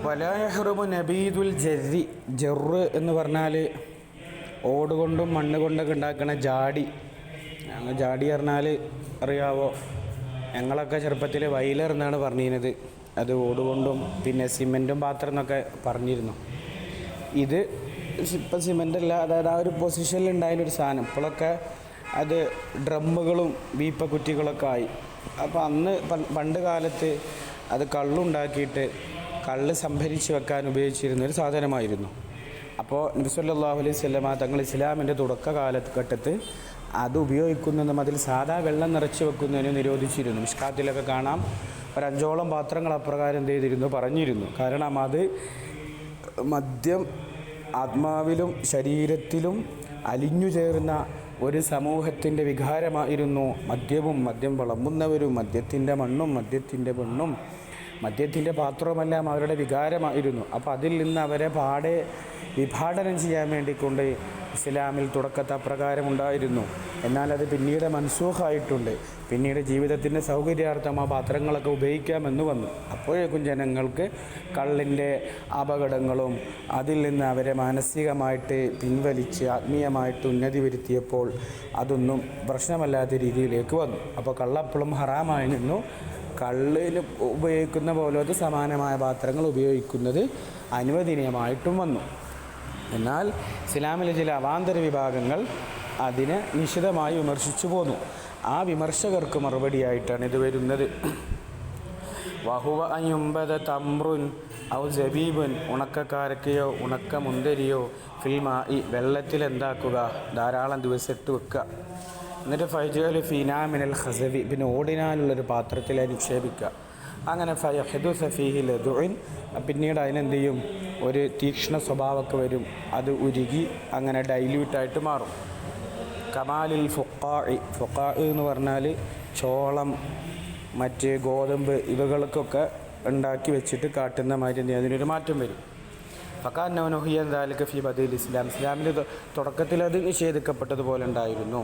വലാ യഹ്റുമു നബീദുൽ ജർരി. ജറ് എന്ന് പറഞ്ഞാൽ ഓട് കൊണ്ടും മണ്ണ് കൊണ്ടൊക്കെ ഉണ്ടാക്കുന്ന ജാടി. ഞങ്ങൾ ജാടി പറഞ്ഞാൽ അറിയാവോ, ഞങ്ങളൊക്കെ ചെറുപ്പത്തിൽ വയലർ എന്നാണ് പറഞ്ഞിരുന്നത്. അത് ഓട് കൊണ്ടും പിന്നെ സിമെൻറ്റും പാത്രം എന്നൊക്കെ പറഞ്ഞിരുന്നു. ഇത് ഇപ്പം സിമെൻ്റല്ല, അതായത് ആ ഒരു പൊസിഷനിൽ ഉണ്ടായിരുന്നൊരു സാധനം. ഇപ്പോഴൊക്കെ അത് ഡ്രമ്മുകളും വീപ്പക്കുറ്റികളൊക്കെ ആയി. അപ്പോൾ അന്ന് പണ്ട് കാലത്ത് അത് കള്ളുണ്ടാക്കിയിട്ട് കള്ള് സംഭരിച്ച് വെക്കാൻ ഉപയോഗിച്ചിരുന്നൊരു സാധനമായിരുന്നു. അപ്പോൾ നബി സല്ലല്ലാഹു അലൈഹി വസല്ലമ തങ്ങൾ ഇസ്ലാമിൻ്റെ തുടക്ക കാലഘട്ടത്ത് അത് ഉപയോഗിക്കുന്നതും അതിൽ സാധാ വെള്ളം നിറച്ച് വെക്കുന്നതിന് നിരോധിച്ചിരുന്നു. മിഷ്കാത്തിലൊക്കെ കാണാം, ഒരു 5ഓളം പാത്രങ്ങൾ അപ്രകാരം എന്ത് ചെയ്തിരുന്നു, പറഞ്ഞിരുന്നു. കാരണം അത് മദ്യം ആത്മാവിലും ശരീരത്തിലും അലിഞ്ഞു ചേർന്ന ഒരു സമൂഹത്തിൻ്റെ വികാരമായിരുന്നു മദ്യവും. മദ്യം വിളമ്പുന്നവരും മദ്യത്തിൻ്റെ മണ്ണും മദ്യത്തിൻ്റെ പെണ്ണും മദ്യത്തിൻ്റെ പാത്രവുമെല്ലാം അവരുടെ വികാരമായിരുന്നു. അപ്പോൾ അതിൽ നിന്ന് അവരെ പാടെ വിഭാടനം ചെയ്യാൻ വേണ്ടിക്കൊണ്ട് ഇസ്ലാമിൽ തുടക്കത്തെ അപ്രകാരം ഉണ്ടായിരുന്നു. എന്നാൽ അത് പിന്നീട് മൻസൂഖായിട്ടുണ്ട്. പിന്നീട് ജീവിതത്തിൻ്റെ സൗകര്യാർത്ഥം ആ പാത്രങ്ങളൊക്കെ ഉപയോഗിക്കാമെന്ന് വന്നു. അപ്പോഴേക്കും ജനങ്ങൾക്ക് കള്ളിൻ്റെ അപകടങ്ങളും അതിൽ നിന്ന് അവരെ മാനസികമായിട്ട് പിൻവലിച്ച് ആത്മീയമായിട്ട് ഉന്നതി വരുത്തിയപ്പോൾ അതൊന്നും പ്രശ്നമല്ലാത്ത രീതിയിലേക്ക് വന്നു. അപ്പോൾ കള്ളപ്പോഴും ഹറാമായി നിന്നു. കള്ളിന് ഉപയോഗിക്കുന്ന പോലത്തെ സമാനമായ പാത്രങ്ങൾ ഉപയോഗിക്കുന്നത് അനുവദനീയമായിട്ടും വന്നു. എന്നാൽ ഇസ്ലാമിലെ ചില അവാന്തര വിഭാഗങ്ങൾ അതിനെ നിശിതമായി വിമർശിച്ചു പോന്നു. ആ വിമർശകർക്ക് മറുപടിയായിട്ടാണ് ഇത് വരുന്നത്. വഹുവ അയുംബദ തമ്രുൻ ഔ ജബീബുൻ, ഉണക്കക്കാരക്കയോ ഉണക്ക മുന്തിരിയോ ഫിൽമായി, വെള്ളത്തിൽ എന്താക്കുക, ധാരാളം ദിവസം ഇട്ട് വെക്കുക. എന്നിട്ട് ഫൈജൽ ഫിനാമിനൽ ഖസവി, പിന്നെ ഓടിനാലുള്ളൊരു പാത്രത്തിൽ നിക്ഷേപിക്കുക. അങ്ങനെ ഫയഹ്ദുസ ഫീഹി ലദുഇൻ, പിന്നീട് അതിനെന്ത് ചെയ്യും, ഒരു തീക്ഷ്ണ സ്വഭാവമൊക്കെ വരും. അത് ഉരുകി അങ്ങനെ ഡൈല്യൂട്ടായിട്ട് മാറും. കമാലിൽ ഫുഖാഇ, ഫുഖാഇ എന്ന് പറഞ്ഞാൽ ചോളം മറ്റ് ഗോതമ്പ് ഇവകൾക്കൊക്കെ ഉണ്ടാക്കി വെച്ചിട്ട് കാട്ടുന്ന മാതിരി അതിനൊരു മാറ്റം വരും. ഫക്കാന്നവനുഹിയൻ ദാലിക ഫി ബദീൽ ഇസ്ലാം, ഇസ്ലാമിൽ തുടക്കത്തിൽ അത് നിഷേധിക്കപ്പെട്ടതുപോലെ ഉണ്ടായിരുന്നു.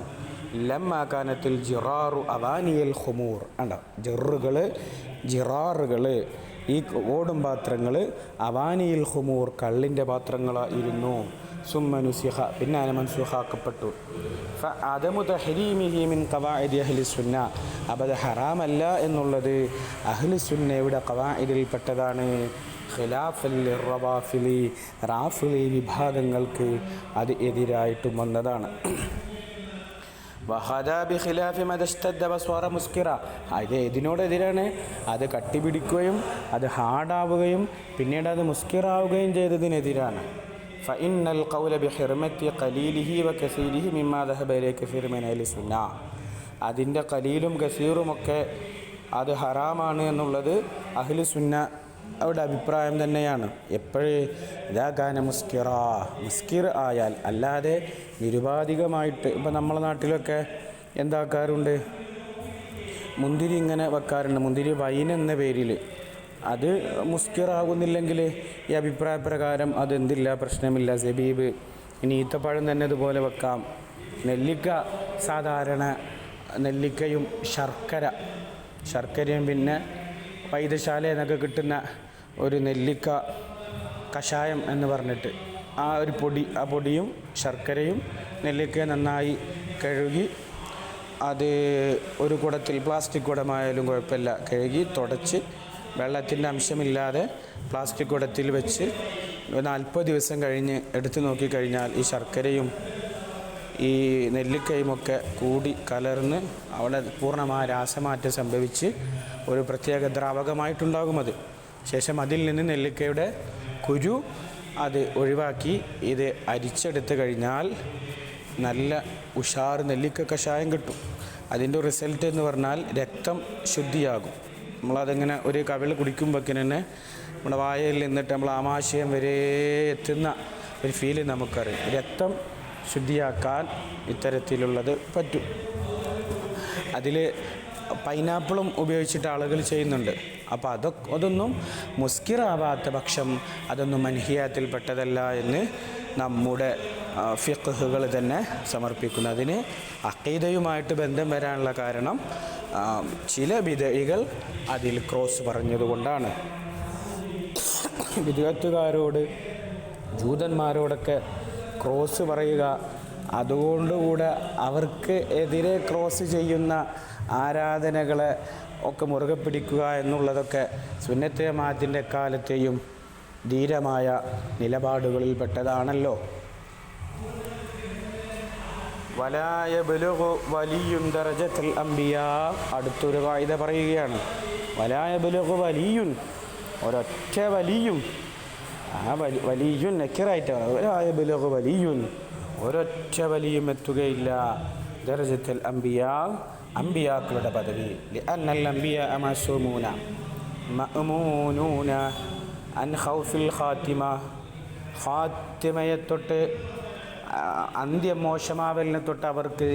ലമ്മാക്കാനത്തിൽ ജിറാറു അവാനിയൽ ഖുമൂർ, ഉണ്ടോ, ജിറാറുകൾ ഈ ഓടും പാത്രങ്ങൾ അവാനിയിൽ ഖുമൂർ കള്ളിൻ്റെ പാത്രങ്ങളായിരുന്നു. സുമ്മനുസിഹ, പിന്നെ അതിനെ മൻസൂഖാക്കപ്പെട്ടു. ഫഅദമു തഹ്രീമിഹി മിൻ ഖവാഇദി അഹ്ലി സുന്ന, അപ്പോൾ അത് ഹറാമല്ല എന്നുള്ളത് അഹ്ലി സുന്നയുടെ ഖവാഇദിൽപ്പെട്ടതാണ്. ഖിലാഫൽ ലിർറവാഫിലി, റാഫിലി വിഭാഗങ്ങൾക്ക് അത് എതിരായിട്ടും വന്നതാണ്. അത് ഇതിനോടെതിരാണ്. അത് കട്ടിപിടിക്കുകയും അത് ഹാർഡാവുകയും പിന്നീട് അത് മുസ്കിറാവുകയും ചെയ്തതിനെതിരാണ്. ഫഇന്നൽ ഖൗല ബിഹിർമത്തി ഖലീലിഹി വകസീരിഹി മിമ്മാ ദഹബ ഇലൈഹി കസീറു മിൻ അഹ്ലി സുന്ന, അതിൻ്റെ ഖലീലും കസീറുമൊക്കെ അത് ഹറാമാണ് എന്നുള്ളത് അഹ്ലി സുന്ന അവരുടെ അഭിപ്രായം തന്നെയാണ്. എപ്പോഴും ഇതാകാന മുസ്കിർ ആയാൽ, അല്ലാതെ നിരുപാധികമായിട്ട്. ഇപ്പം നമ്മളെ നാട്ടിലൊക്കെ എന്താക്കാറുണ്ട്, മുന്തിരി ഇങ്ങനെ വെക്കാറുണ്ട്, മുന്തിരി വൈൻ എന്ന പേരിൽ. അത് മുസ്കിറാകുന്നില്ലെങ്കിൽ ഈ അഭിപ്രായ പ്രകാരം അതെന്തില്ല, പ്രശ്നമില്ല. സബീബ്, ഇനി ഈത്തപ്പഴം തന്നെ ഇതുപോലെ വെക്കാം. നെല്ലിക്ക, സാധാരണ നെല്ലിക്കയും ശർക്കരയും പിന്നെ വൈദ്യശാല എന്നൊക്കെ കിട്ടുന്ന ഒരു നെല്ലിക്ക കഷായം എന്ന് പറഞ്ഞിട്ട് ആ ഒരു പൊടി, ആ പൊടിയും ശർക്കരയും നെല്ലിക്കയും നന്നായി കഴുകി അത് ഒരു കുടത്തിൽ, പ്ലാസ്റ്റിക് കുടമായാലും കുഴപ്പമില്ല, കഴുകി തുടച്ച് വെള്ളത്തിൻ്റെ അംശമില്ലാതെ പ്ലാസ്റ്റിക് കുടത്തിൽ വെച്ച് 40 ദിവസം കഴിഞ്ഞ് എടുത്തു നോക്കിക്കഴിഞ്ഞാൽ ഈ ശർക്കരയും ഈ നെല്ലിക്കയുമൊക്കെ കൂടി കലർന്ന് അവിടെ പൂർണ്ണമായ രാസമാറ്റം സംഭവിച്ച് ഒരു പ്രത്യേക ദ്രാവകമായിട്ടുണ്ടാകും. അത് ശേഷം അതിൽ നിന്ന് നെല്ലിക്കയുടെ കുരു അത് ഒഴിവാക്കി ഇത് അരിച്ചെടുത്ത് കഴിഞ്ഞാൽ നല്ല ഉഷാർ നെല്ലിക്ക കഷായം കിട്ടും. അതിൻ്റെ റിസൾട്ട് എന്ന് പറഞ്ഞാൽ രക്തം ശുദ്ധിയാകും. നമ്മളതിങ്ങനെ ഒരു കവിൾ കുടിക്കുമ്പോഴേക്കിന് തന്നെ നമ്മുടെ വായയിൽ നിന്നിട്ട് നമ്മൾ ആമാശയം വരെ എത്തുന്ന ഒരു ഫീല് നമുക്കറിയാം. രക്തം ശുദ്ധിയാക്കാൻ ഇത്തരത്തിലുള്ളത് പറ്റും. അതിൽ പൈനാപ്പിളും ഉപയോഗിച്ചിട്ട് ആളുകൾ ചെയ്യുന്നുണ്ട്. അപ്പോൾ അതൊന്നും മുസ്കിറാവാത്ത പക്ഷം അതൊന്നും മൻഹിയാത്തിൽപ്പെട്ടതല്ല എന്ന് നമ്മുടെ ഫിഖ്ഹുകൾ തന്നെ സമർപ്പിക്കുന്നു. അതിന് അഖീദയുമായിട്ട് ബന്ധം വരാനുള്ള കാരണം ചില ബിദ്അകൾ അതിൽ ക്രോസ് പറഞ്ഞതുകൊണ്ടാണ്. വിദഗ്ധക്കാരോട് ജൂതന്മാരോടൊക്കെ ക്രോസ് പറയുക, അതുകൊണ്ടുകൂടെ അവർക്ക് എതിരെ ക്രോസ് ചെയ്യുന്ന ആരാധനകളെ ഒക്കെ മുറുകെ പിടിക്കുക എന്നുള്ളതൊക്കെ സുന്നത്തെ ജമാഅത്തിൻ്റെ കാലത്തെയും ധീരമായ നിലപാടുകളിൽപ്പെട്ടതാണല്ലോ. വലായ ബലുഗു വലിയുൻ ദറജത്തുൽ അംബിയാ, അടുത്തൊരു ഖായിദ പറയുകയാണ്. വലായ ബലുഗു വലിയുൻ, ഒരൊറ്റ വലിയും, ആ വലിയുൻ നക്കിറായിട്ടാണ്. വലായ ബലുഗു വലിയുൻ, ഒരൊറ്റ വലിയും എത്തുകയില്ല ദറജത്തുൽ അംബിയാ, അംബിയാക്കളുടെ പദവി. ലിഅന്നൽ അംബിയാ മഅ്സൂമൂന മഅ്മൂനൂന അൻ ഖൗഫിൽ ഖാത്തിമ, ഖാത്തിമയെ തൊട്ട് അന്ത്യം മോശമാവലിനെ തൊട്ട് അവർക്ക്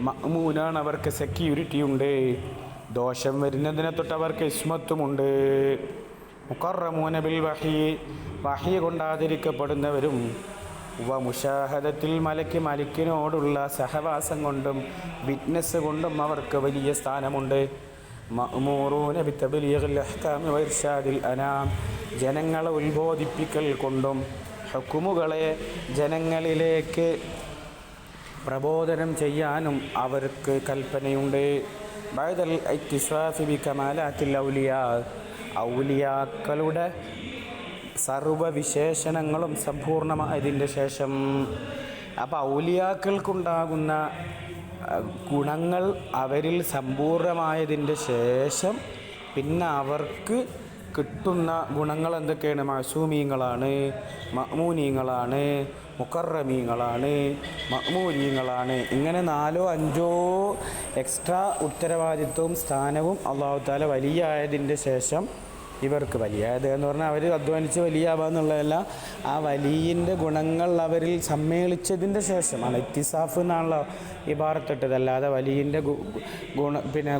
മഅ്മൂനാണ്, അവർക്ക് സെക്യൂരിറ്റി ഉണ്ട്. ദോഷം വരുന്നതിനെ തൊട്ട് അവർക്ക് ഇസ്മത്തുമുണ്ട്. മുഖറമൂന ബിൽ വഹി, വഹി കൊണ്ടാദരിക്കപ്പെടുന്നവരും മുഷാഹദത്തിൽ മലിക്കിനോടുള്ള സഹവാസം കൊണ്ടും വിറ്റ്നസ് കൊണ്ടും അവർക്ക് വലിയ സ്ഥാനമുണ്ട്. മഅ്മൂറൂന ബിതബ്ലീഗിൽ അഹ്കാമി വഇർശാദിൽ അനാം, ജനങ്ങളെ ഉത്ബോധിപ്പിക്കൽ കൊണ്ടും ഹുക്കുമുകളെ ജനങ്ങളിലേക്ക് പ്രബോധനം ചെയ്യാനും അവർക്ക് കൽപ്പനയുണ്ട്. ബഅദൽ ഇത്തിസാഫി ബികമാലാത്തിൽ ഔലിയാ, ഔലിയാക്കളുടെ സർവവിശേഷണങ്ങളും സമ്പൂർണ്ണമായതിൻ്റെ ശേഷം. അപ്പോൾ ഔലിയാക്കൾക്കുണ്ടാകുന്ന ഗുണങ്ങൾ അവരിൽ സമ്പൂർണ്ണമായതിൻ്റെ ശേഷം പിന്നെ അവർക്ക് കിട്ടുന്ന ഗുണങ്ങൾ എന്തൊക്കെയാണ്? മഅ്സൂമീങ്ങളാണ്, മഅ്മൂനീങ്ങളാണ്, മുഖറമീങ്ങളാണ്, മഅ്മൂരീങ്ങളാണ്. ഇങ്ങനെ 4 or 5 എക്സ്ട്രാ ഉത്തരവാദിത്വവും സ്ഥാനവും അല്ലാഹു തആല വലിയായതിൻ്റെ ശേഷം ഇവർക്ക് വലിയത് എന്ന് പറഞ്ഞാൽ അവർ അധ്വാനിച്ച് വലിയാവുക എന്നുള്ളതല്ല, ആ വലിയൻ്റെ ഗുണങ്ങൾ അവരിൽ സമ്മേളിച്ചതിൻ്റെ ശേഷമാണ്. ഇത്തിസാഫ് എന്നാണല്ലോ ഇബാറത്തിട്ടത്, അല്ലാതെ വലിയൻ്റെ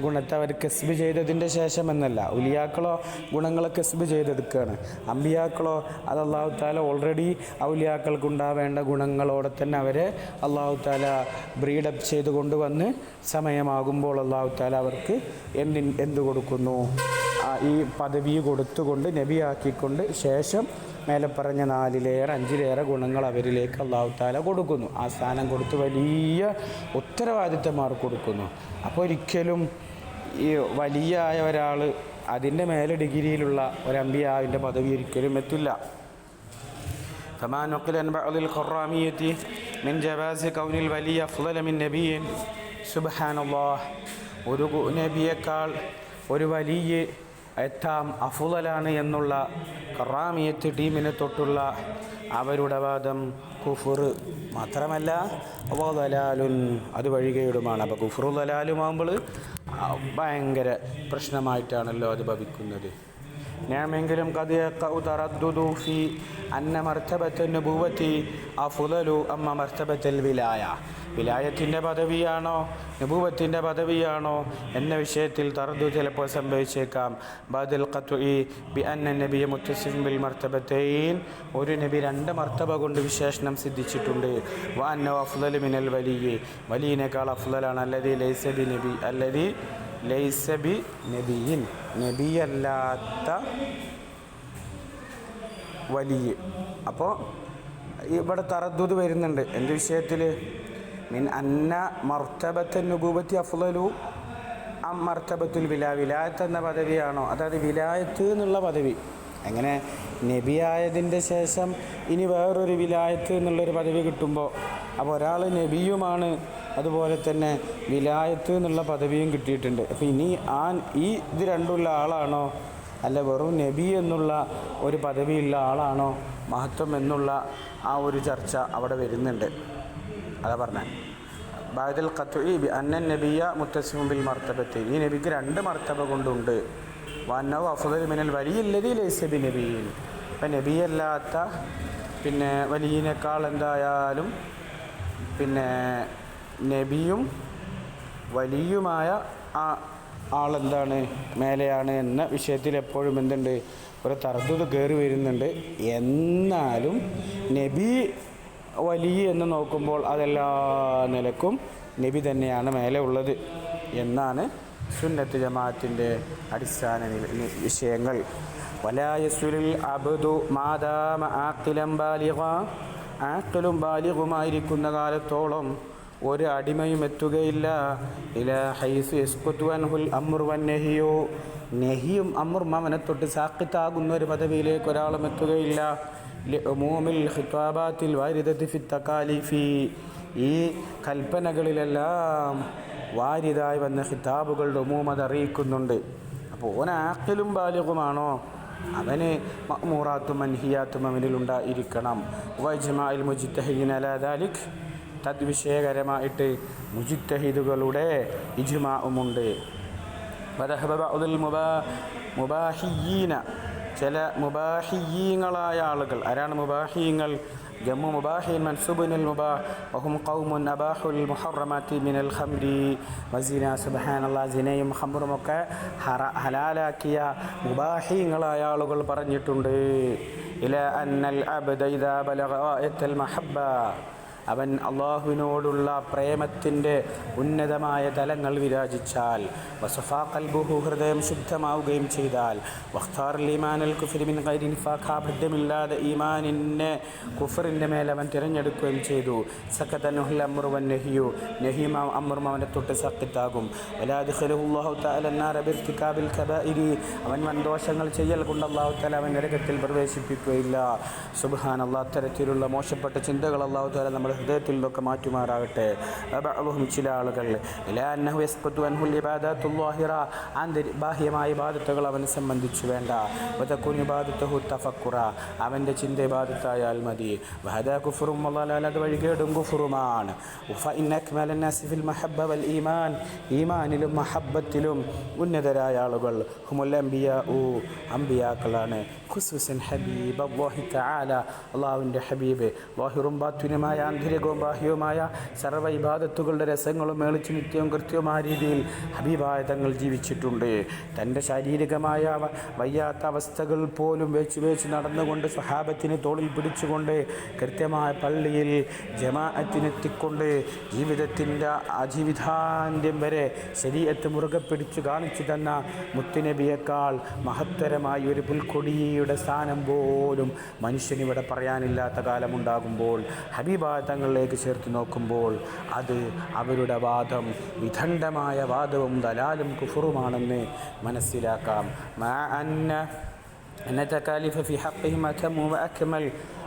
ഗുണത്തെ അവർ കസ്ബ് ചെയ്തതിൻ്റെ ശേഷം എന്നല്ല. ഉലിയാക്കളോ ഗുണങ്ങളെ കസ്ബ് ചെയ്തെടുക്കുകയാണ്. അമ്പിയാക്കളോ അത് അല്ലാഹു തആല ഓൾറെഡി ഔലിയാക്കൾക്കുണ്ടാവേണ്ട ഗുണങ്ങളോടെ തന്നെ അവരെ അല്ലാഹു തആല ബ്രീഡപ്പ് ചെയ്ത് കൊണ്ടുവന്ന് സമയമാകുമ്പോൾ അല്ലാഹു തആല അവർക്ക് എന്ത് കൊടുക്കുന്നു? ഈ പദവി കൊടുത്തുകൊണ്ട് നബിയാക്കിക്കൊണ്ട് ശേഷം മേലെ പറഞ്ഞ 4-5 ഗുണങ്ങൾ അവരിലേക്ക് അല്ലാഹു തആല കൊടുക്കുന്നു. ആ സ്ഥാനം കൊടുത്ത് വലിയ ഉത്തരവാദിത്തമാർ കൊടുക്കുന്നു. അപ്പോൾ ഒരിക്കലും ഈ വലിയായ ഒരാൾ അതിൻ്റെ മേലെ ഡിഗ്രിയിലുള്ള ഒരു അമ്പിയാവിൻ്റെ പദവി ഒരിക്കലും എത്തില്ല. كما نقل عن بعض الكرامية من جواز كون الولي أفضل من نبي. سبحان الله, ഒരു നബിയേക്കാൾ ഒരു വലിയ എത്താം അഫ്ളലാണ് എന്നുള്ള കറാമിയത്ത് ടീമിനെ തൊട്ടുള്ള അവരുടെ വാദം കുഫർ മാത്രമല്ല വദലാലുൻ, അത് വഴികേടുമാണ്. അപ്പോൾ കുഫ്റു ദലാലുമാകുമ്പോൾ ഭയങ്കര പ്രശ്നമായിട്ടാണല്ലോ അത് ഭവിക്കുന്നത്. ഞാമെങ്കിലും തറദ്ദുദു ഫി അന്ന മർത്തബത്തുൻ നുബുവത്തി അഫ്ളലു അമ്മ മർത്തബത്തുൽ വിലായ, വിലായത്തിൻ്റെ പദവിയാണോ നുബുവത്തിൻ്റെ പദവിയാണോ എന്ന വിഷയത്തിൽ തറദ്ദു ചിലപ്പോൾ സംഭവിച്ചേക്കാം. ബഅദൽ ഖത്ഇ ബി അന്ന നബിയ മുത്തസിഫുൻ ബിൽ മർത്തബത്തൈൻ, ഒരു നബി 2 മർത്തബ കൊണ്ട് വിശേഷണം സിദ്ധിച്ചിട്ടുണ്ട്. വ അന്നഹു അഫ്ളലു മിനൽ വലിയ്യി, വലിയിനേക്കാൾ അഫ്ളലാണ്. അല്ലദീ ലൈസ ബി നബി, അല്ലദീ ലൈസ ബി നബിയിൻ, നബിയല്ലാത്ത വലിയ. അപ്പോൾ ഇവിടെ തറദ്ദുദ് വരുന്നുണ്ട് എന്ത് വിഷയത്തിൽ? മിൻ അന്ന മർത്തബത്തുൻ നുബുവത്തി അഫ്ളലു അം മർത്തബത്തുൽ വിലായത്ത് എന്ന പദവിയാണോ, അതായത് വിലായത്ത് എന്നുള്ള പദവി. അങ്ങനെ നബിയായതിൻ്റെ ശേഷം ഇനി വേറൊരു വിലായത്ത് എന്നുള്ളൊരു പദവി കിട്ടുമ്പോൾ അപ്പോൾ ഒരാൾ നബിയുമാണ്, അതുപോലെ തന്നെ വിലായത്ത് എന്നുള്ള പദവിയും കിട്ടിയിട്ടുണ്ട്. അപ്പോൾ ഇനി ഇത് രണ്ടുള്ള ആളാണോ, അല്ല വെറും നബി എന്നുള്ള ഒരു പദവിയുള്ള ആളാണോ മഹത്വം എന്നുള്ള ആ ഒരു ചർച്ച അവിടെ വരുന്നുണ്ട്. അതാ പറഞ്ഞത് ബഅദൽ ഖത്ഇ ബി അന്ന നബിയ മുത്തസിഫുൻ ബിൽ മർത്തബത്തി, ഈ നബിക്ക് 2 മർത്തബ കൊണ്ടുണ്ട്. വഅന്നഹു അഫ്ളലു മിനൽ വലിയ്യില്ലദീ ലൈസ ബി നബിയ്യിൻ, അപ്പം നബിയല്ലാത്ത പിന്നെ വലിയനേക്കാൾ എന്തായാലും പിന്നെ നബിയും വലിയുമായ ആ ആളെന്താണ് മേലെയാണ് എന്ന വിഷയത്തിൽ എപ്പോഴും എന്തുണ്ട്, ഒരു തർദ്ദുദ് കയറി വരുന്നുണ്ട്. എന്നാലും നബി വലിയ എന്ന് നോക്കുമ്പോൾ അതെല്ലാ നിലക്കും നബി തന്നെയാണ് മേലെ ഉള്ളത് എന്നാണ് സുന്നത്ത് ജമാഅത്തിൻ്റെ അടിസ്ഥാന വിഷയങ്ങൾ. വലാ യസ്ലുൽ അബ്ദു മാദാമ ആഖിലൻ ബാലിഗ, ആഖിലും ബാലിഗുമായിരിക്കുന്ന കാലത്തോളം ഒരു അടിമയും എത്തുകയില്ല ഇലാ ഹൈസു യസ്ഖുതു അൻഹുൽ അംറു വന്നഹിയു, നെഹിയും അമ്രും അവനെ തൊട്ട് സാഖിത്താകുന്ന ഒരു പദവിയിലേക്ക് ഒരാളും എത്തുകയില്ല. ലിഉമൂമിൽ ഖിതാബാത്തിൽ വാരിദത്തി ഫി തകാലിഫി, ഈ കൽപ്പനകളിലെല്ലാം വാരിദായി വന്ന ഖിതാബുകളുടെ ഉമൂമത് അറിയിക്കുന്നുണ്ട്. അപ്പോൾ ഓൻ ആഖിലും ബാലിഗുമാണോ അവന് മഅ്മൂറാത്തും മൻഹിയാത്തും അവനിലുണ്ടായിരിക്കണം. വജ്മാഇൽ മുജ്തഹിദീന അലാ ദാലിക്, തദ്വിഷയകരമായിട്ട് മുജ്തഹിദുകളുടെ ഇജ്മാഉമുണ്ട്. വദഹബ ബഅദുൽ മുബാഹിയീന, ചില മുബാഹിയീങ്ങളായ ആളുകൾ. ആരാണ് മുബാഹിയീങ്ങൾ? ജമ്മു മുബാഹിൻ മൻസൂബുൽ മുബാഹ് വഹും ഖൗമുൻ അബാഹുൽ മുഹറമാതി മിനൽ ഖംരി വസിന. സുബ്ഹാനല്ലാഹ്, സിനയും ഖംറുമൊക്കെ ഹലാലാക്കിയ മുബാഹിയീങ്ങളായ ആളുകൾ പറഞ്ഞിട്ടുണ്ട്. ഇലാ അന്നൽ അബ്ദ ഇദാ ബലഗ ഗായത്തുൽ മഹബ്ബ, അവൻ അള്ളാഹുവിനോടുള്ള പ്രേമത്തിൻ്റെ ഉന്നതമായ തലങ്ങൾ വിരാജിച്ചാൽ, വസഫാ ഖൽബുഹു, ഹൃദയം ശുദ്ധമാവുകയും ചെയ്താൽ, വഖ്താറൽ ഈമാനൽ കുഫ്രി മിൻ ഗൈരി നിഫാഖ, ഭദ്രമില്ലാതെ ഈമാനിനെ കുഫറിൻ്റെ മേൽ അവൻ തിരഞ്ഞെടുക്കുകയും ചെയ്തു. സഖതനുൽ അംറു വന്നഹിയു, നഹിയും അമ്രും അവനെ തൊട്ട് സഖിത്താകും. വലാ യദ്ഖുലുഹു അല്ലാഹു തആല അന്നാറ ബിർതികാബിൽ കബായിരി, അവൻ വൻദോഷങ്ങൾ ചെയ്യൽ കൊണ്ട് അല്ലാഹു തആല അവൻ നരകത്തിൽ പ്രവേശിപ്പിക്കുകയില്ല. സുബ്ഹാനല്ലാഹ്, അത്തരത്തിലുള്ള മോശപ്പെട്ട ചിന്തകൾ അല്ലാഹു തആല നമ്മുടെ ഹൃദയത്തിൽ നിന്നൊക്കെ മാറ്റുമാറാകട്ടെ. ചില ആളുകൾ ബാഹ്യമായ ഇബാദത്തുകൾ അവനെ സംബന്ധിച്ച് വേണ്ട, അവൻ്റെ ചിന്ത ഇബാദത്തായാൽ മതി. അത് വഴികേടും കുഫറുമാണ്. ഈമാനിലും മഹബ്ബത്തിലും ഉന്നതരായ ആളുകൾ അംബിയാക്കളാണ്. അള്ളാഹുവിൻ്റെ ഹബീബ് വാഹിറും ബാത്വിനുമായ ആന്തരികവും ബാഹ്യവുമായ സർവ്വ ഇബാദത്തുകളുടെ രസങ്ങളും മേളിച്ച് നിത്യവും കൃത്യവുമായ രീതിയിൽ ഹബീബായ തങ്ങൾ ജീവിച്ചിട്ടുണ്ട്. തൻ്റെ ശാരീരികമായ വയ്യാത്ത അവസ്ഥകൾ പോലും വേച്ച് നടന്നുകൊണ്ട് സ്വഹാബത്തിനെ തോളിൽ പിടിച്ചുകൊണ്ട് കൃത്യമായ പള്ളിയിൽ ജമാഅത്തിനെത്തിക്കൊണ്ട് ജീവിതത്തിൻ്റെ ജീവിതാന്ത്യം വരെ ശരീഅത്ത് മുറുകെ പിടിച്ചു കാണിച്ചു തന്ന മുത്തുനബിയേക്കാൾ മഹത്തരമായ ഒരു പുൽക്കൊടിയുടെ സ്ഥാനം പോലും മനുഷ്യനിവിടെ പറയാനില്ലാത്ത കാലമുണ്ടാകുമ്പോൾ ഹബീബായ തങ്ങളിലേക്ക് ചേർത്ത് നോക്കുമ്പോൾ അത് അവരുടെ വാദം വിദണ്ഡമായ വാദവും ദലാലും കുഫറുമാണെന്ന് മനസ്സിലാക്കാം.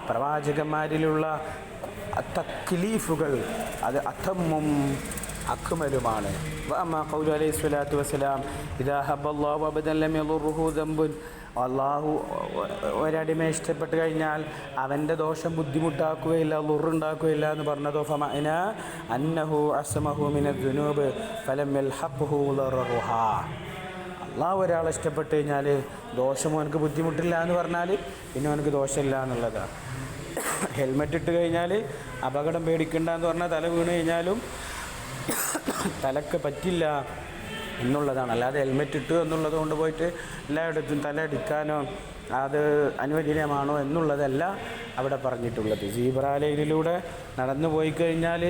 പ്രവാചകന്മാരിലുള്ള തക്ലീഫുകൾ അത് അഥമ്മും അക്മലുമാണ്. ഖൗലു അലൈഹി സ്വലാത്തു വസ്സലാം, ഇദാ ഹബ്ബല്ലാഹു അബദൻ ലം യദുർറുഹു ദംബുൻ, അള്ളാഹു ഒരടിമയെ ഇഷ്ടപ്പെട്ട് കഴിഞ്ഞാൽ അവൻ്റെ ദോഷം ബുദ്ധിമുട്ടാക്കുകയില്ല, ളുറുണ്ടാക്കുകയില്ല എന്ന് പറഞ്ഞതോ ഫമഅന അന്നഹു അസ്മഹു മിനദ്ദുനൂബ് ഫലം യൽഹഖ്ഹു ളറുഹാ. അള്ളാഹു ഒരാളെ ഇഷ്ടപ്പെട്ട് കഴിഞ്ഞാൽ ദോഷം അവനക്ക് ബുദ്ധിമുട്ടില്ല എന്ന് പറഞ്ഞാൽ പിന്നെ അവനക്ക് ദോഷമില്ല എന്നുള്ളതാണ്. ഹെൽമെറ്റ് ഇട്ട് കഴിഞ്ഞാൽ അപകടം പേടിക്കണ്ട എന്ന് പറഞ്ഞാൽ തല വീണ് കഴിഞ്ഞാലും തലക്ക് പറ്റില്ല എന്നുള്ളതാണ്. അല്ലാതെ ഹെൽമെറ്റ് ഇട്ടു എന്നുള്ളത് കൊണ്ട് പോയിട്ട് എല്ലായിടത്തും തല അടിക്കാനോ അത് അനുവദനീയമാണോ എന്നുള്ളതല്ല അവിടെ പറഞ്ഞിട്ടുള്ളത്. സീബ്ര ലൈനിലൂടെ നടന്നു പോയി കഴിഞ്ഞാൽ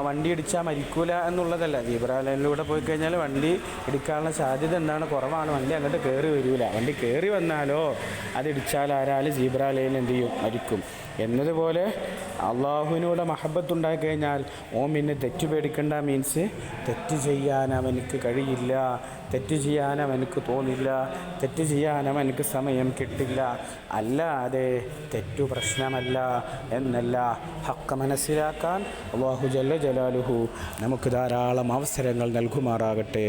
വണ്ടി ഇടിച്ചാൽ മരിക്കൂല എന്നുള്ളതല്ല. സീബ്ര ലൈനിലൂടെ പോയി കഴിഞ്ഞാൽ വണ്ടി ഇടിക്കാനുള്ള സാധ്യത എന്താണ്? കുറവാണ്. വണ്ടി അങ്ങോട്ട് കയറി വരില്ല. വണ്ടി കയറി വന്നാലോ അത് ഇടിച്ചാൽ ആരാലും സീബ്ര ലൈൻ എന്ത് ചെയ്യും? മരിക്കും. എന്നതുപോലെ അള്ളാഹുവിനോട് മഹബത്തുണ്ടായി കഴിഞ്ഞാൽ പിന്നെ തെറ്റ് പേടിക്കേണ്ട. മീൻസ് തെറ്റ് ചെയ്യാൻ അവനക്ക് കഴിയില്ല, തെറ്റ് ചെയ്യാൻ അവനക്ക് തോന്നില്ല, തെറ്റ് ചെയ്യാൻ അവനക്ക് സമയം കിട്ടില്ല. അല്ലാതെ തെറ്റു പ്രശ്നമല്ല എന്നല്ല. ഹക്ക് മനസ്സിലാക്കാൻ അല്ലാഹു ജല്ല ജലാലുഹു നമുക്ക് ധാരാളം അവസരങ്ങൾ നൽകുമാറാകട്ടെ.